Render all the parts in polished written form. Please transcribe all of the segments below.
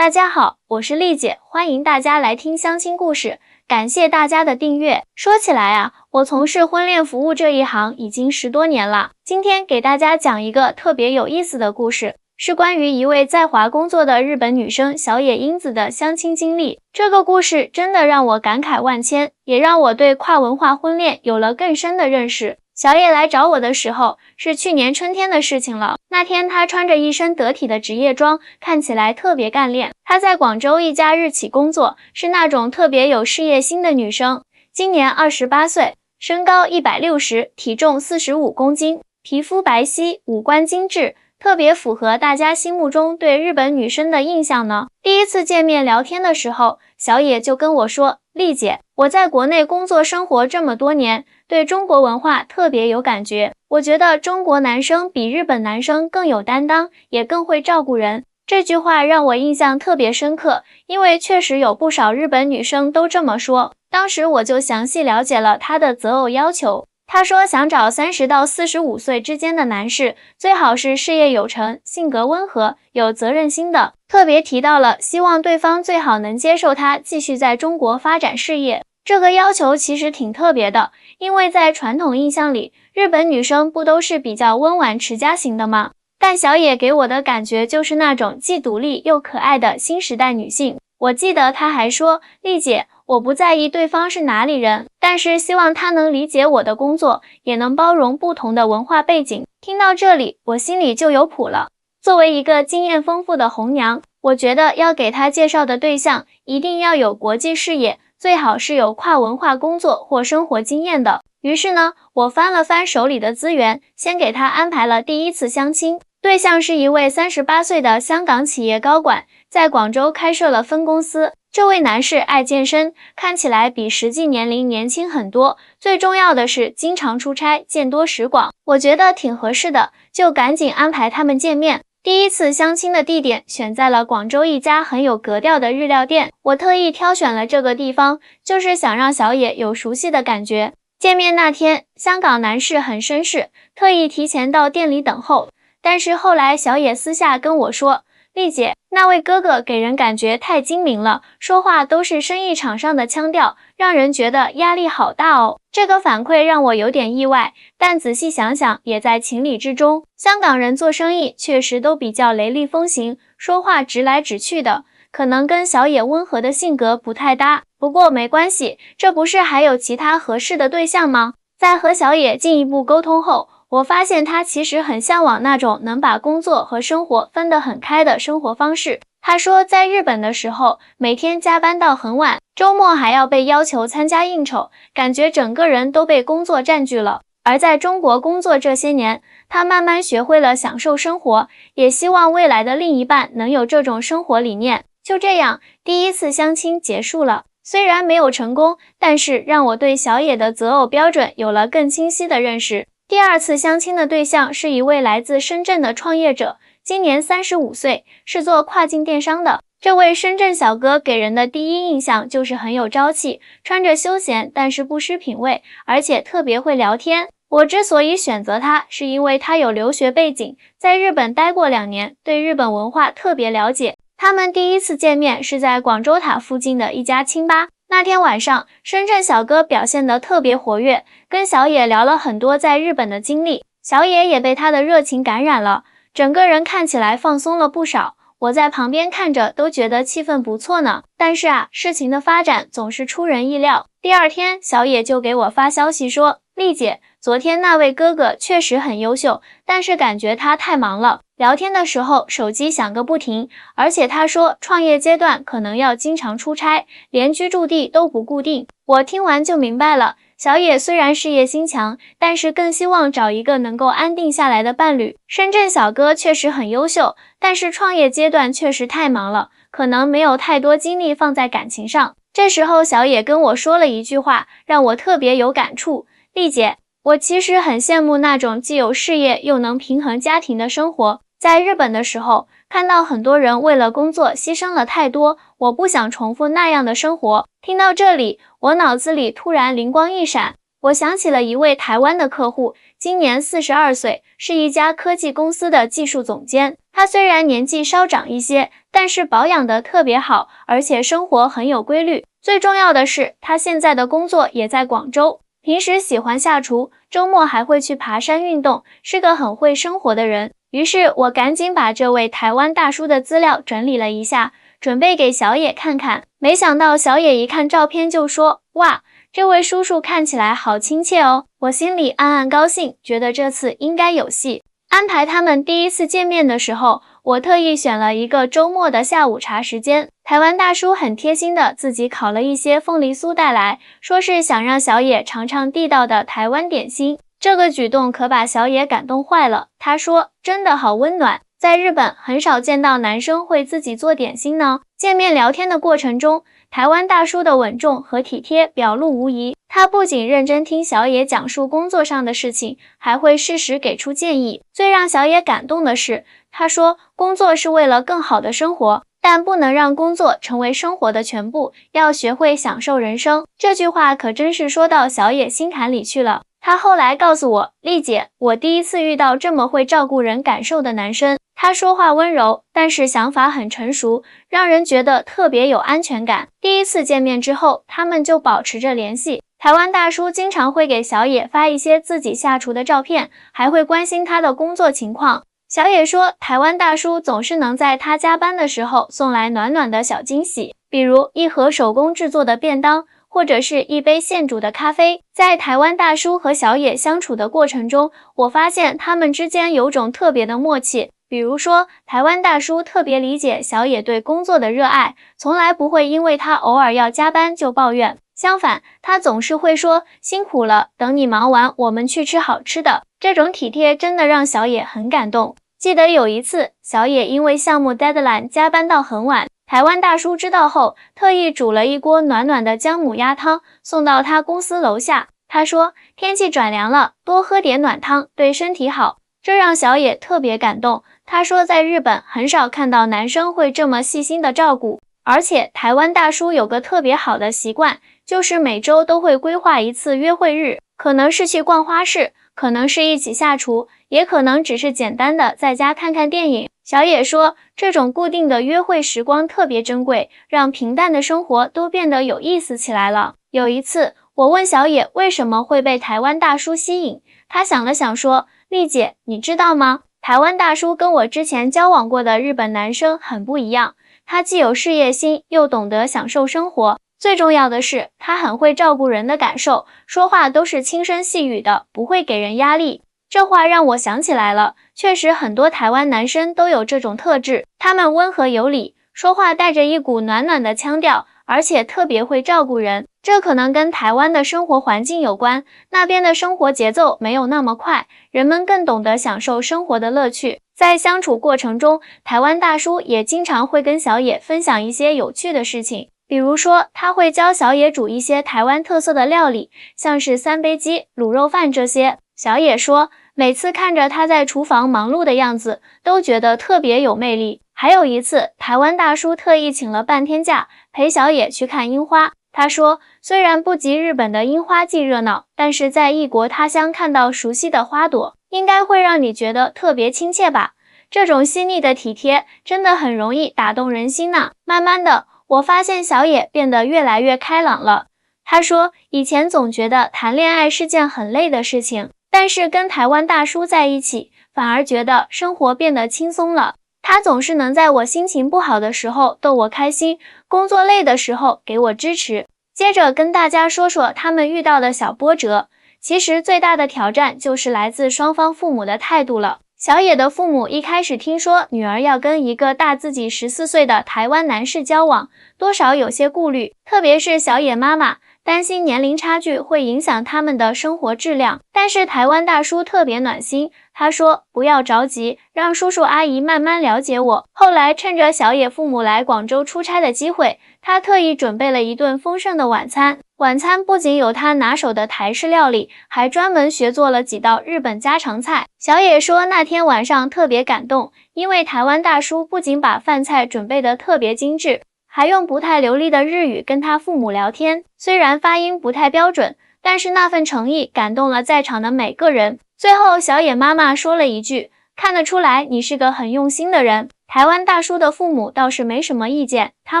大家好，我是丽姐，欢迎大家来听相亲故事，感谢大家的订阅。说起来啊，我从事婚恋服务这一行已经10多年了。今天给大家讲一个特别有意思的故事，是关于一位在华工作的日本女生小野英子的相亲经历。这个故事真的让我感慨万千，也让我对跨文化婚恋有了更深的认识。小野来找我的时候是去年春天的事情了。那天她穿着一身得体的职业装，看起来特别干练。她在广州一家日企工作，是那种特别有事业心的女生。今年28岁，身高160，体重45公斤，皮肤白皙，五官精致，特别符合大家心目中对日本女生的印象呢。第一次见面聊天的时候，小野就跟我说，丽姐，我在国内工作生活这么多年，对中国文化特别有感觉。我觉得中国男生比日本男生更有担当，也更会照顾人。这句话让我印象特别深刻，因为确实有不少日本女生都这么说。当时我就详细了解了她的择偶要求。她说想找30到45岁之间的男士，最好是事业有成、性格温和、有责任心的。特别提到了希望对方最好能接受她继续在中国发展事业。这个要求其实挺特别的，因为在传统印象里，日本女生不都是比较温婉持家型的吗？但小野给我的感觉就是那种既独立又可爱的新时代女性。我记得她还说，丽姐，我不在意对方是哪里人，但是希望他能理解我的工作，也能包容不同的文化背景。听到这里，我心里就有谱了。作为一个经验丰富的红娘，我觉得要给她介绍的对象一定要有国际视野，最好是有跨文化工作或生活经验的。于是呢，我翻了翻手里的资源，先给她安排了第一次相亲。对象是一位38岁的香港企业高管，在广州开设了分公司。这位男士爱健身，看起来比实际年龄年轻很多，最重要的是经常出差，见多识广。我觉得挺合适的，就赶紧安排他们见面。第一次相亲的地点选在了广州一家很有格调的日料店，我特意挑选了这个地方，就是想让小野有熟悉的感觉。见面那天，香港男士很绅士，特意提前到店里等候。但是后来小野私下跟我说，丽姐，那位哥哥给人感觉太精明了，说话都是生意场上的腔调，让人觉得压力好大哦。这个反馈让我有点意外，但仔细想想也在情理之中。香港人做生意确实都比较雷厉风行，说话直来直去的，可能跟小野温和的性格不太搭。不过没关系，这不是还有其他合适的对象吗？在和小野进一步沟通后，我发现他其实很向往那种能把工作和生活分得很开的生活方式。他说在日本的时候，每天加班到很晚，周末还要被要求参加应酬，感觉整个人都被工作占据了。而在中国工作这些年，他慢慢学会了享受生活，也希望未来的另一半能有这种生活理念。就这样，第一次相亲结束了。虽然没有成功，但是让我对小野的择偶标准有了更清晰的认识。第二次相亲的对象是一位来自深圳的创业者，今年35岁，是做跨境电商的。这位深圳小哥给人的第一印象就是很有朝气，穿着休闲但是不失品味，而且特别会聊天。我之所以选择他，是因为他有留学背景，在日本待过2年，对日本文化特别了解。他们第一次见面是在广州塔附近的一家清吧。那天晚上，深圳小哥表现得特别活跃，跟小野聊了很多在日本的经历，小野也被他的热情感染了，整个人看起来放松了不少。我在旁边看着都觉得气氛不错呢。但是啊，事情的发展总是出人意料。第二天，小野就给我发消息说，丽姐，昨天那位哥哥确实很优秀，但是感觉他太忙了，聊天的时候手机响个不停，而且他说创业阶段可能要经常出差，连居住地都不固定。我听完就明白了，小野虽然事业心强，但是更希望找一个能够安定下来的伴侣。深圳小哥确实很优秀，但是创业阶段确实太忙了，可能没有太多精力放在感情上。这时候小野跟我说了一句话，让我特别有感触，丽姐，我其实很羡慕那种既有事业又能平衡家庭的生活。在日本的时候，看到很多人为了工作牺牲了太多，我不想重复那样的生活。听到这里，我脑子里突然灵光一闪，我想起了一位台湾的客户，今年42岁，是一家科技公司的技术总监。他虽然年纪稍长一些，但是保养得特别好，而且生活很有规律。最重要的是，他现在的工作也在广州，平时喜欢下厨，周末还会去爬山运动，是个很会生活的人。于是我赶紧把这位台湾大叔的资料整理了一下，准备给小野看看。没想到小野一看照片就说：“哇，这位叔叔看起来好亲切哦。”我心里暗暗高兴，觉得这次应该有戏。安排他们第一次见面的时候，我特意选了一个周末的下午茶时间。台湾大叔很贴心的自己烤了一些凤梨酥带来，说是想让小野尝尝地道的台湾点心。这个举动可把小野感动坏了，他说：“真的好温暖，在日本很少见到男生会自己做点心呢。”见面聊天的过程中，台湾大叔的稳重和体贴表露无遗。他不仅认真听小野讲述工作上的事情，还会适时给出建议。最让小野感动的是，他说工作是为了更好的生活，但不能让工作成为生活的全部，要学会享受人生。这句话可真是说到小野心坎里去了。他后来告诉我，丽姐，我第一次遇到这么会照顾人感受的男生。他说话温柔，但是想法很成熟，让人觉得特别有安全感。第一次见面之后，他们就保持着联系。台湾大叔经常会给小野发一些自己下厨的照片，还会关心他的工作情况。小野说，台湾大叔总是能在他加班的时候送来暖暖的小惊喜，比如一盒手工制作的便当，或者是一杯现煮的咖啡。在台湾大叔和小野相处的过程中，我发现他们之间有种特别的默契。比如说，台湾大叔特别理解小野对工作的热爱，从来不会因为他偶尔要加班就抱怨。相反，他总是会说辛苦了，等你忙完，我们去吃好吃的。这种体贴真的让小野很感动。记得有一次，小野因为项目 deadline 加班到很晚，台湾大叔知道后，特意煮了一锅暖暖的姜母鸭汤送到他公司楼下。他说，天气转凉了，多喝点暖汤，对身体好。这让小野特别感动。他说，在日本很少看到男生会这么细心的照顾，而且台湾大叔有个特别好的习惯，就是每周都会规划一次约会日，可能是去逛花市，可能是一起下厨，也可能只是简单的在家看看电影。小野说，这种固定的约会时光特别珍贵，让平淡的生活都变得有意思起来了。有一次，我问小野为什么会被台湾大叔吸引，他想了想说，丽姐，你知道吗？台湾大叔跟我之前交往过的日本男生很不一样，他既有事业心，又懂得享受生活。最重要的是，他很会照顾人的感受，说话都是轻声细语的，不会给人压力。这话让我想起来了，确实很多台湾男生都有这种特质，他们温和有礼，说话带着一股暖暖的腔调，而且特别会照顾人。这可能跟台湾的生活环境有关，那边的生活节奏没有那么快，人们更懂得享受生活的乐趣。在相处过程中，台湾大叔也经常会跟小野分享一些有趣的事情，比如说他会教小野煮一些台湾特色的料理，像是三杯鸡、卤肉饭这些。小野说，每次看着他在厨房忙碌的样子，都觉得特别有魅力。还有一次，台湾大叔特意请了半天假，陪小野去看樱花。他说，虽然不及日本的樱花季热闹，但是在异国他乡看到熟悉的花朵，应该会让你觉得特别亲切吧。这种细腻的体贴真的很容易打动人心呢。慢慢的，我发现小野变得越来越开朗了。他说，以前总觉得谈恋爱是件很累的事情，但是跟台湾大叔在一起，反而觉得生活变得轻松了。他总是能在我心情不好的时候逗我开心，工作累的时候给我支持。接着跟大家说说他们遇到的小波折。其实最大的挑战就是来自双方父母的态度了。小野的父母一开始听说女儿要跟一个大自己14岁的台湾男士交往，多少有些顾虑，特别是小野妈妈担心年龄差距会影响他们的生活质量。但是台湾大叔特别暖心，他说不要着急，让叔叔阿姨慢慢了解我。后来趁着小野父母来广州出差的机会，他特意准备了一顿丰盛的晚餐。晚餐不仅有他拿手的台式料理，还专门学做了几道日本家常菜。小野说那天晚上特别感动，因为台湾大叔不仅把饭菜准备得特别精致，还用不太流利的日语跟他父母聊天。虽然发音不太标准，但是那份诚意感动了在场的每个人。最后，小野妈妈说了一句：“看得出来你是个很用心的人。”台湾大叔的父母倒是没什么意见，他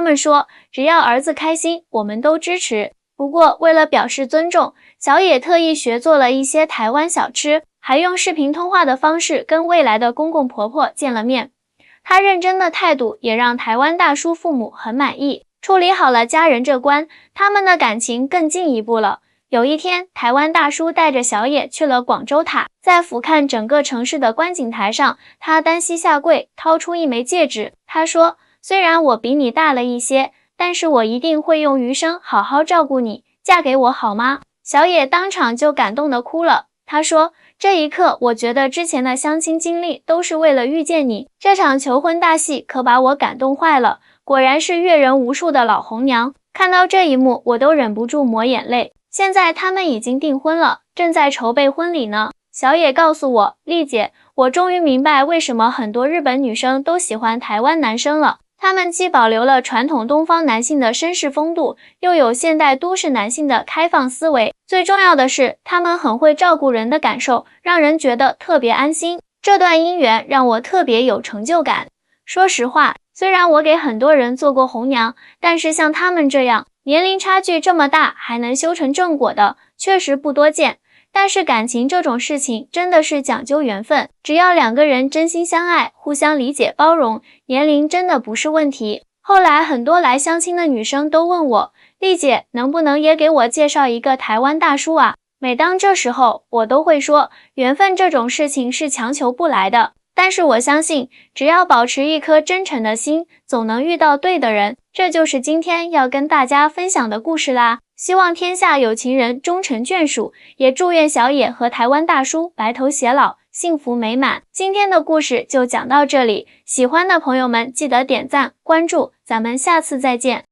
们说只要儿子开心，我们都支持。不过，为了表示尊重，小野特意学做了一些台湾小吃，还用视频通话的方式跟未来的公公婆婆见了面。他认真的态度也让台湾大叔父母很满意。处理好了家人这关，他们的感情更进一步了。有一天，台湾大叔带着小野去了广州塔，在俯瞰整个城市的观景台上，他单膝下跪，掏出一枚戒指。他说：“虽然我比你大了一些，但是我一定会用余生好好照顾你，嫁给我好吗？”小野当场就感动得哭了。他说：“这一刻，我觉得之前的相亲经历都是为了遇见你，这场求婚大戏可把我感动坏了。果然是阅人无数的老红娘。”看到这一幕，我都忍不住抹眼泪。现在他们已经订婚了，正在筹备婚礼呢。小野告诉我：“丽姐，我终于明白为什么很多日本女生都喜欢台湾男生了。他们既保留了传统东方男性的绅士风度，又有现代都市男性的开放思维。最重要的是，他们很会照顾人的感受，让人觉得特别安心。这段姻缘让我特别有成就感。说实话，虽然我给很多人做过红娘，但是像他们这样年龄差距这么大还能修成正果的，确实不多见。但是感情这种事情真的是讲究缘分，只要两个人真心相爱，互相理解包容，年龄真的不是问题。”后来很多来相亲的女生都问我：“丽姐，能不能也给我介绍一个台湾大叔啊？”每当这时候，我都会说，缘分这种事情是强求不来的。但是我相信，只要保持一颗真诚的心，总能遇到对的人。这就是今天要跟大家分享的故事啦。希望天下有情人终成眷属，也祝愿小野和台湾大叔白头偕老，幸福美满。今天的故事就讲到这里，喜欢的朋友们记得点赞、关注，咱们下次再见。